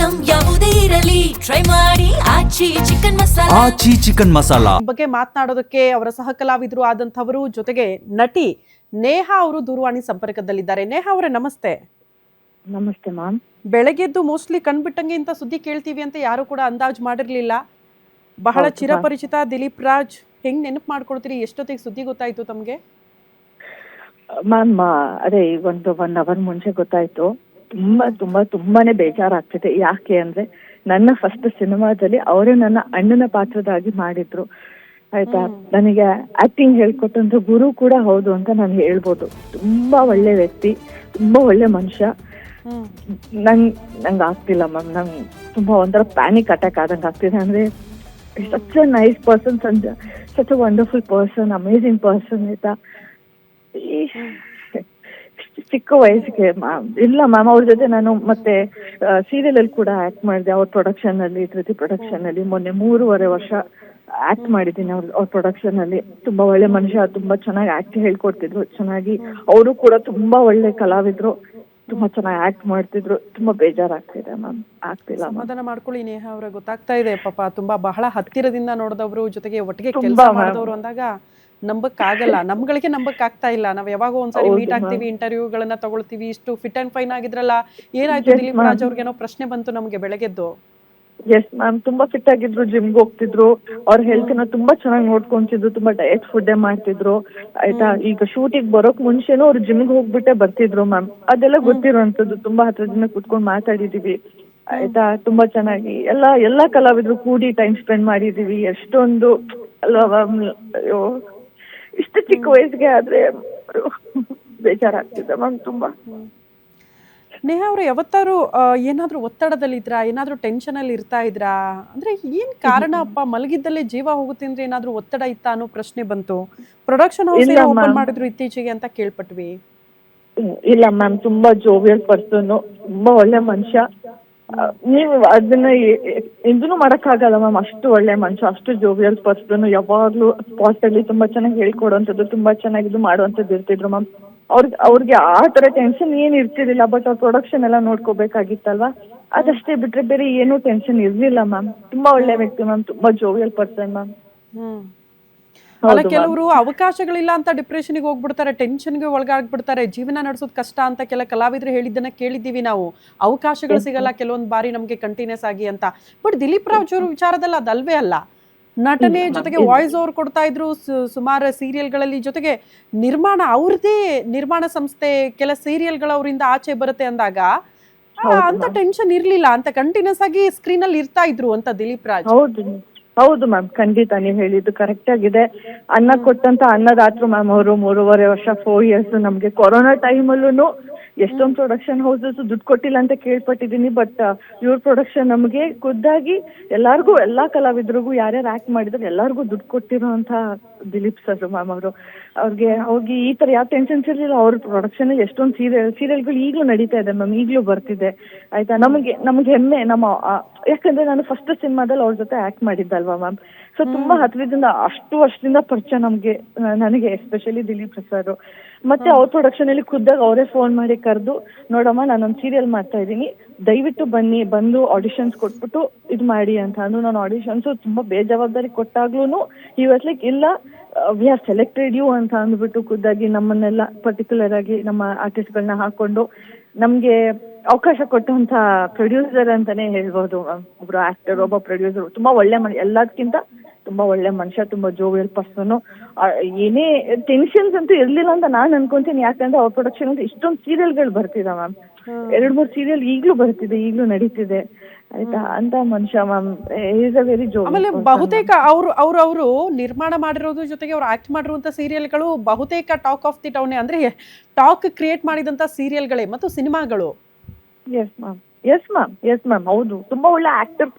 Item ಯಾವುದೇ ಇರಲಿ try ಮಾಡಿ ಆಚಿ ಚಿಕನ್ ಮಸಾಲಾ. ಆಚಿ ಚಿಕನ್ ಮಸಾಲಾ ಬಗ್ಗೆ ಮಾತನಾಡೋದಕ್ಕೆ ಅವರ ಸಹ ಕಲಾವಿದರು ಆದಂಥವರು ಜೊತೆಗೆ ನಟಿ ನೇಹಾ ಅವರು ದೂರವಾಣಿ ಸಂಪರ್ಕದಲ್ಲಿದ್ದಾರೆ. ನೇಹಾ ಅವರೇ ನಮಸ್ತೆ. ನಮಸ್ತೆ ಮ್ಯಾಮ್. ಬೆಳಗ್ಗೆದ್ದು ಮೋಸ್ಟ್ಲಿ ಕಣ್ಬಿಟ್ಟಂಗೆ ಇಂಥ ಸುದ್ದಿ ಕೇಳ್ತೀವಿ ಅಂತ ಯಾರು ಕೂಡ ಅಂದಾಜು ಮಾಡಿರ್ಲಿಲ್ಲ. ಬಹಳ ಚಿರಪರಿಚಿತ ದಿಲೀಪ್ ರಾಜ್, ಹೆಂಗ್ ನೆನಪು ಮಾಡ್ಕೊಳ್ತೀರಿ? ಎಷ್ಟೊತ್ತಿಗೆ ಸುದ್ದಿ ಗೊತ್ತಾಯ್ತು ತಮ್ಗೆ? ಮ್ಯಾಮ್ ಅದೇ ಒಂದು 1 ಅವರ್ ಮುಂಚೆ ಗೊತ್ತಾಯ್ತು. ತುಂಬಾನೇ ಬೇಜಾರಾಗ್ತಿದೆ. ಯಾಕೆ ಅಂದ್ರೆ ನನ್ನ ಫಸ್ಟ್ ಸಿನಿಮಾದಲ್ಲಿ ಅವರೇ ನನ್ನ ಅಣ್ಣನ ಪಾತ್ರದಾಗಿ ಮಾಡಿದ್ರು ಆಯ್ತಾ. ನನಗೆ ಆಕ್ಟಿಂಗ್ ಹೇಳ್ಕೊಟ್ಟಂತ ಗುರು ಕೂಡ ಹೌದು ಅಂತ ನಾನು ಹೇಳ್ಬೋದು. ತುಂಬಾ ಒಳ್ಳೆ ವ್ಯಕ್ತಿ, ತುಂಬಾ ಒಳ್ಳೆ ಮನುಷ್ಯ. ನಂಗೆ ಆಗ್ತಿಲ್ಲ ಮ್ಯಾಮ್. ನಂಗೆ ತುಂಬಾ ಒಂಥರ ಪ್ಯಾನಿಕ್ ಅಟ್ಯಾಕ್ ಆದಂಗೆ ಆಗ್ತಿದೆ. ಅಂದ್ರೆ such a nice person, such a wonderful person, amazing person ಆಯ್ತಾ. ಚಿಕ್ಕ ವಯಸ್ಸಿಗೆ ಇಲ್ಲ ಮ್ಯಾಮ್. ಅವ್ರ ಜೊತೆ ನಾನು ಮತ್ತೆ ಸೀರಿಯಲ್ ಅಲ್ಲಿ ಕೂಡ ಆಕ್ಟ್ ಮಾಡಿದೆ. ಅವ್ರ ಪ್ರೊಡಕ್ಷನ್ ಅಲ್ಲಿ, ಧೃತಿ ಪ್ರೊಡಕ್ಷನ್ ಅಲ್ಲಿ ಮೊನ್ನೆ 3.5 ವರ್ಷ ಆಕ್ಟ್ ಮಾಡಿದ್ದೀನಿ ಅವ್ರ ಪ್ರೊಡಕ್ಷನ್ ಅಲ್ಲಿ. ತುಂಬಾ ಒಳ್ಳೆ ಮನುಷ್ಯ, ತುಂಬಾ ಚೆನ್ನಾಗಿ ಆಕ್ಟ್ ಹೇಳ್ಕೊಡ್ತಿದ್ರು ಚೆನ್ನಾಗಿ. ಅವರು ಕೂಡ ತುಂಬಾ ಒಳ್ಳೆ ಕಲಾವಿದ್ರು, ತುಂಬಾ ಚೆನ್ನಾಗಿ ಆಕ್ಟ್ ಮಾಡ್ತಿದ್ರು. ತುಂಬಾ ಬೇಜಾರಾಗ್ತಿದೆ ಮ್ಯಾಮ್. ಆಗ್ತಿಲ್ಲ. ಸಮಾಧಾನ ಮಾಡ್ಕೊಳ್ಳಿ ನೇಹಾ ಅವ್ರೆ, ಗೊತ್ತಾಗ್ತಾ ಇದೆ ಪಾಪ. ತುಂಬಾ ಬಹಳ ಹತ್ತಿರದಿಂದ ನೋಡಿದವರು, ಜೊತೆಗೆ ಒಟ್ಟಿಗೆ ಕೆಲಸ ಮಾಡಿದವರು ಅಂದಾಗ ನಂಬಕ್ ಆಗಲ್ಲ. ನಮ್ಗಳಿಗೆ ನಂಬಕ್ ಆಗ್ತಾ ಇಲ್ಲ. ನಾವ್ ಯಾವಾಗೋ ಒಂದ್ಸರಿ ಮೀಟ್ ಆಗ್ತೀವಿ, ಇಂಟರ್ವ್ಯೂಗಳನ್ನ ತಗೊಳ್ತೀವಿ. ಇಷ್ಟು ಫಿಟ್ ಅಂಡ್ ಫೈನ್ ಆಗಿದ್ರಲ್ಲ, ಏನಾಯ್ತು ದಿಲೀಪ್ ರಾಜ್ ಅವ್ರಿಗೆ? ಏನೋ ಪ್ರಶ್ನೆ ಬಂತು ನಮ್ಗೆ ಬೆಳಗ್ಗೆದ್ದು. ಎಸ್ ಮ್ಯಾಮ್, ತುಂಬಾ ಫಿಟ್ ಆಗಿದ್ರು, ಜಿಮ್ಗೆ ಹೋಗ್ತಿದ್ರು, ಅವ್ರ ಹೆಲ್ತ್ ನ ತುಂಬಾ ಚೆನ್ನಾಗಿ ನೋಡ್ಕೊಂತಿದ್ರು, ತುಂಬಾ ಡಯಟ್ ಫುಡ್ ಮಾಡ್ತಿದ್ರು ಆಯ್ತಾ. ಈಗ ಶೂಟಿಂಗ್ ಬರೋಕ್ ಮುಂಚೆನೂ ಅವ್ರು ಜಿಮ್ಗೆ ಹೋಗ್ಬಿಟ್ಟೆ ಬರ್ತಿದ್ರು ಮ್ಯಾಮ್. ಅದೆಲ್ಲ ಗೊತ್ತಿರುವಂತದ್ದು. ತುಂಬಾ ಹತ್ರದಿಂದ ಕುತ್ಕೊಂಡ್ ಮಾತಾಡಿದೀವಿ ಆಯ್ತಾ. ತುಂಬಾ ಚೆನ್ನಾಗಿ ಎಲ್ಲಾ ಕಲಾವಿದ್ರು ಕೂಡಿ ಟೈಮ್ ಸ್ಪೆಂಡ್ ಮಾಡಿದೀವಿ. ಎಷ್ಟೊಂದು ಅಲ್ವಾ. ಅಯ್ಯೋ, ಇಷ್ಟು ಚಿಕ್ಕ ವಯಸ್ಸಿಗೆ ಆದ್ರೆ ಬೇಜಾರಾಗ್ತಿದೆ ಮ್ಯಾಮ್ ತುಂಬಾ. ನೇಹಾ ಅವರು ಯಾವತ್ತಾರು ಏನಾದ್ರೂ ಒತ್ತಡದಲ್ಲಿದ್ರಾ? ಏನಾದ್ರೂ ಟೆನ್ಷನ್ ಅಲ್ಲಿ ಇರ್ತಾ ಇದ್ರಾ? ಅಂದ್ರೆ ಏನ್ ಕಾರಣ ಅಪ್ಪ, ಮಲಗಿದ್ದಲ್ಲೇ ಜೀವ ಹೋಗುತ್ತೆ ಅಂದ್ರೆ ಏನಾದ್ರೂ ಒತ್ತಡ ಇತ್ತಾ ಅನ್ನೋ ಪ್ರಶ್ನೆ ಬಂತು. ಪ್ರೊಡಕ್ಷನ್ ಹೌಸ್ ಓಪನ್ ಮಾಡಿದ್ರು ಇತ್ತೀಚೆಗೆ ಅಂತ ಕೇಳ್ಪಟ್ವಿ. ಇಲ್ಲ ಮ್ಯಾಮ್, ತುಂಬಾ ಜೋವಿಯಲ್ ಪರ್ಸನ್, ತುಂಬಾ ಒಳ್ಳೆ ಮನುಷ್ಯ. ನೀವು ಅದನ್ನ ಇದನ್ನು ಮಾಡಕ್ಕಾಗಲ್ಲ ಮ್ಯಾಮ್. ಅಷ್ಟು ಒಳ್ಳೆ ಮನುಷ್ಯ, ಅಷ್ಟು ಜೋವಿಯಲ್ ಪರ್ಸನ್. ಯಾವಾಗ್ಲೂ ಸ್ಪಾಟ್ ಅಲ್ಲಿ ತುಂಬಾ ಚೆನ್ನಾಗಿ ಹೇಳ್ಕೊಡುವಂಥದ್ದು, ತುಂಬಾ ಚೆನ್ನಾಗಿ ಇದು ಮಾಡುವಂಥದ್ದು ಇರ್ತಿದ್ರು ಮ್ಯಾಮ್. ಅವ್ರಿಗೆ ಆ ತರ ಟೆನ್ಷನ್ ಏನ್ ಇರ್ತಿರ್ಲಿಲ್ಲ. ಬಟ್ ಅವ್ರ ಪ್ರೊಡಕ್ಷನ್ ಎಲ್ಲ ನೋಡ್ಕೋಬೇಕಾಗಿತ್ತಲ್ವಾ, ಅದಷ್ಟೇ ಬಿಟ್ರೆ ಬೇರೆ ಏನೂ ಟೆನ್ಷನ್ ಇರ್ಲಿಲ್ಲ ಮ್ಯಾಮ್. ತುಂಬಾ ಒಳ್ಳೆ ವ್ಯಕ್ತಿ ಮ್ಯಾಮ್, ತುಂಬಾ ಜೋವಿಯಲ್ ಪರ್ಸನ್ ಮ್ಯಾಮ್. ಅಲ್ಲ, ಕೆಲವರು ಅವಕಾಶಗಳಿಲ್ಲ ಅಂತ ಡಿಪ್ರೆಷನ್ಗೆ ಹೋಗ್ಬಿಡ್ತಾರೆ, ಟೆನ್ಷನ್ಗೆ ಒಳಗಾಗ್ಬಿಡ್ತಾರೆ, ಜೀವನ ನಡೆಸೋದು ಕಷ್ಟ ಅಂತ ಕೆಲ ಕಲಾವಿದ್ರು ಹೇಳಿದ್ದನ್ನ ಕೇಳಿದ್ದೀವಿ ನಾವು. ಅವಕಾಶಗಳು ಸಿಗಲ್ಲ ಕೆಲವೊಂದು ಬಾರಿ ನಮ್ಗೆ ಕಂಟಿನ್ಯೂಸ್ ಆಗಿ ಅಂತ. ಬಟ್ ದಿಲೀಪ್ ರಾಜ್ ಅವ್ರ ವಿಚಾರದಲ್ಲಿ ಅದಲ್ವೇ ಅಲ್ಲ. ನಟನೆ ಜೊತೆಗೆ ವಾಯ್ಸ್ ಓವರ್ ಕೊಡ್ತಾ ಇದ್ರು ಸುಮಾರು ಸೀರಿಯಲ್ಗಳಲ್ಲಿ. ಜೊತೆಗೆ ನಿರ್ಮಾಣ, ಅವ್ರದೇ ನಿರ್ಮಾಣ ಸಂಸ್ಥೆ, ಕೆಲ ಸೀರಿಯಲ್ಗಳು ಅವರಿಂದ ಆಚೆ ಬರುತ್ತೆ ಅಂದಾಗ ಅಂತ ಟೆನ್ಷನ್ ಇರ್ಲಿಲ್ಲ ಅಂತ, ಕಂಟಿನ್ಯೂಸ್ ಆಗಿ ಸ್ಕ್ರೀನ್ ಅಲ್ಲಿ ಇರ್ತಾ ಇದ್ರು ಅಂತ ದಿಲೀಪ್ ರಾಜ್. ಹೌದು ಮ್ಯಾಮ್, ಖಂಡಿತ ನೀವು ಹೇಳಿದ್ದು ಕರೆಕ್ಟ್ ಆಗಿದೆ. ಅನ್ನ ಕೊಟ್ಟಂತ ಅನ್ನದಾತ್ರು ಮ್ಯಾಮ್ ಅವರು. 3.5 ವರ್ಷ 4 years ನಮ್ಗೆ ಕೊರೋನಾ ಟೈಮಲ್ಲೂ ಎಷ್ಟೊಂದು ಪ್ರೊಡಕ್ಷನ್ ಹೌಸಸ್ ದುಡ್ಡು ಕೊಟ್ಟಿಲ್ಲ ಅಂತ ಕೇಳ್ಪಟ್ಟಿದ್ದೀನಿ. ಬಟ್ ಇವ್ರ ಪ್ರೊಡಕ್ಷನ್ ನಮಗೆ ಖುದ್ದಾಗಿ ಎಲ್ಲಾರ್ಗೂ, ಎಲ್ಲಾ ಕಲಾವಿದ್ರಿಗೂ, ಯಾರ್ಯಾರು ಆಕ್ಟ್ ಮಾಡಿದ್ರು ಎಲ್ಲಾರ್ಗೂ ದುಡ್ಡು ಕೊಟ್ಟಿರೋ ಅಂತ ದಿಲೀಪ್ ಸರ್ ಮ್ಯಾಮ್ ಅವರು. ಅವ್ರಿಗೆ ಈ ತರ ಯಾವ ಟೆನ್ಷನ್ಸ್ ಇರ್ಲಿಲ್ಲ. ಅವ್ರ ಪ್ರೊಡಕ್ಷನ್ ಎಷ್ಟೊಂದು ಸೀರಿಯಲ್ಗಳು ಈಗಲೂ ನಡೀತಾ ಇದೆ ಮ್ಯಾಮ್, ಈಗಲೂ ಬರ್ತಿದೆ ಆಯ್ತಾ. ನಮ್ಗೆ ಹೆಮ್ಮೆ ನಮ್ಮ, ಯಾಕಂದ್ರೆ ನಾನು ಫಸ್ಟ್ ಸಿನಿಮಾದಲ್ಲಿ ಅವ್ರ ಜೊತೆ ಆಕ್ಟ್ ಮಾಡಿದ್ದಲ್ವಾ ಮ್ಯಾಮ್. ಸೊ ತುಂಬಾ ಹತ್ರದಿಂದ, ಅಷ್ಟು ವರ್ಷದಿಂದ ಪರಿಚಯ ನನಗೆ ಎಸ್ಪೆಷಲಿ ದಿಲೀಪ್ ಸರ್. ಮತ್ತೆ ಅವ್ರ ಪ್ರೊಡಕ್ಷನ್ ಅಲ್ಲಿ ಖುದ್ದಾಗ ಅವರೇ ಫೋನ್ ಮಾಡಿ ಕರೆದು, ನೋಡಮ್ಮ ನಾನೊಂದು ಸೀರಿಯಲ್ ಮಾಡ್ತಾ ಇದ್ದೀನಿ, ದಯವಿಟ್ಟು ಬಂದು ಆಡಿಷನ್ಸ್ ಕೊಟ್ಬಿಟ್ಟು ಇದು ಮಾಡಿ ಅಂತ ಅಂದ್ರು. ನಾನು ಆಡಿಷನ್ಸ್ ತುಂಬಾ ಬೇಜವಾಬ್ದಾರಿ ಕೊಟ್ಟಾಗ್ಲೂ ಈ ವಾಸ್ ಲೈಕ್, ಇಲ್ಲ ವಿ ಹ್ಯಾವ್ ಸೆಲೆಕ್ಟೆಡ್ ಯು ಅಂತ ಅಂದ್ಬಿಟ್ಟು ಖುದ್ದಾಗಿ ನಮ್ಮನ್ನೆಲ್ಲ ಪರ್ಟಿಕ್ಯುಲರ್ ಆಗಿ ನಮ್ಮ ಆರ್ಟಿಸ್ಟ್ಗಳನ್ನ ಹಾಕೊಂಡು ನಮ್ಗೆ ಅವಕಾಶ ಕೊಟ್ಟಂತ ಪ್ರೊಡ್ಯೂಸರ್ ಅಂತಾನೆ ಹೇಳ್ಬೋದು ಮ್ಯಾಮ್. ಒಬ್ರು ಆಕ್ಟರ್, ಒಬ್ಬ ಪ್ರೊಡ್ಯೂಸರ್, ತುಂಬಾ ಒಳ್ಳೆ ಎಲ್ಲದಕ್ಕಿಂತ ತುಂಬಾ ಒಳ್ಳೆ ಮನುಷ್ಯ, ತುಂಬಾ ಜೋವಿಯಲ್ ಪರ್ಸನ್. ಏನೇ ಟೆನ್ಷನ್ಸ್ ಅಂತೂ ಇರ್ಲಿಲ್ಲ ಅಂತ ನಾನ್ ಅನ್ಕೊಂತೀನಿ. ಯಾಕಂದ್ರೆ ಅವ್ರ ಪ್ರೊಡಕ್ಷನ್ ಅಂತ ಇಷ್ಟೊಂದು ಸೀರಿಯಲ್ಗಳು ಬರ್ತಿದೆ ಮ್ಯಾಮ್. 2-3 ಸೀರಿಯಲ್ ಈಗ್ಲೂ ಬರ್ತಿದೆ, ಈಗ್ಲೂ ನಡೀತಿದೆ ಆಯ್ತಾ. ಅಂತ ಮನುಷ್ಯ ma'am, is a very jovial. ಆಮೇಲೆ ಬಹುತೇಕ ಅವರು ನಿರ್ಮಾಣ ಮಾಡಿರೋದು ಜೊತೆಗೆ ಅವ್ರು ಆಕ್ಟ್ ಮಾಡಿರುವಂತ ಸೀರಿಯಲ್ಗಳು ಬಹುತೇಕ ಟಾಕ್ ಆಫ್ ದಿ ಟೌನ್, ಅಂದ್ರೆ ಟಾಕ್ ಕ್ರಿಯೇಟ್ ಮಾಡಿದಂತ ಸೀರಿಯಲ್ಗಳೇ ಮತ್ತು ಸಿನಿಮಾಗಳು. ಎಸ್ ಮ್ಯಾಮ್, ಹೌದು. ತುಂಬಾ ಒಳ್ಳೆ ಆಕ್ಟರ್